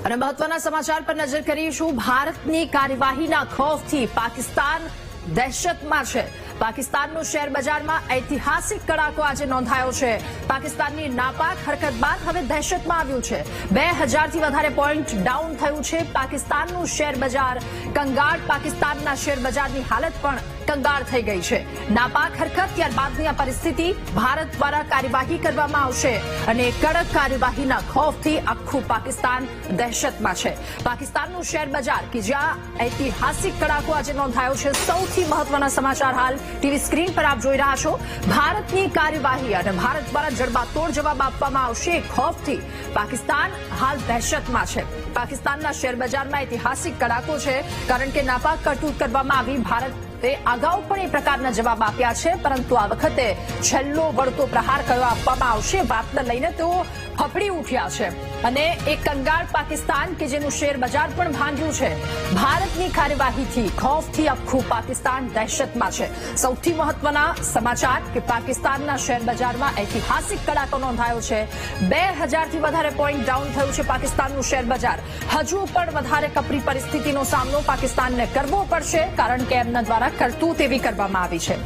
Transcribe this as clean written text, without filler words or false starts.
અને મહત્વના સમાચાર પર નજર કરીશું। ભારતની કાર્યવાહીના ખૌફથી પાકિસ્તાન દહેશતમાં છે। પાકિસ્તાનનું શેર બજારમાં ઐતિહાસિક કડાકો આજે નોંધાયો છે। પાકિસ્તાનની નાપાક હરકત બાદ હવે દહેશતમાં આવ્યું છે। 2000થી વધારે પોઈન્ટ ડાઉન થયું છે પાકિસ્તાનનું શેર બજાર। કંગાળ પાકિસ્તાનના શેર બજારની હાલત પણ કંગાળ થઈ ગઈ છે। નાપાક હરકત ત્યારબાદની આ પરિસ્થિતિ ભારત દ્વારા કાર્યવાહી કરવામાં આવશે અને કડક કાર્યવાહીના ખૌફથી આખું પાકિસ્તાન દહેશતમાં છે। પાકિસ્તાનનું શેર બજાર કે જ્યાં ઐતિહાસિક કડાકો આજે નોંધાયો છે। સૌથી મહત્વના સમાચાર હાલ ટીવી સ્ક્રીન પર આપ જોઈ રહ્યા છો। ભારતની કાર્યવાહી અને ભારત દ્વારા જડબાતોડ જવાબ આપવામાં આવશે ખૌફથી પાકિસ્તાન હાલ દહેશતમાં છે। પાકિસ્તાનના શેર બજારમાં ઐતિહાસિક કડાકો છે કારણ કે નાપાક કરતૂત કરવામાં આવી। ભારતે અગાઉ પણ એ પ્રકારના જવાબ આપ્યા છે પરંતુ આ વખતે છેલ્લો વળતો પ્રહાર કયો આપવામાં આવશે વાતને લઈને તેઓ ફફડી ઉઠ્યા છે અને એક કંગાળ પાકિસ્તાન કે જેનું શેર બજાર પણ ભાંગ્યું છે। ભારતની કાર્યવાહીથી ખૌફથી આખું પાકિસ્તાન દહેશતમાં છે। સૌથી મહત્વના સમાચાર કે પાકિસ્તાનના શેર બજારમાં ઐતિહાસિક કડાકો નોંધાયો છે। 2000થી વધારે પોઈન્ટ ડાઉન થયું છે પાકિસ્તાનનું શેર બજાર। હજુ પણ વધારે કપરી પરિસ્થિતિનો સામનો પાકિસ્તાનને કરવો પડશે કારણ કે એમના દ્વારા કરતૂત એવી કરવામાં આવી છે।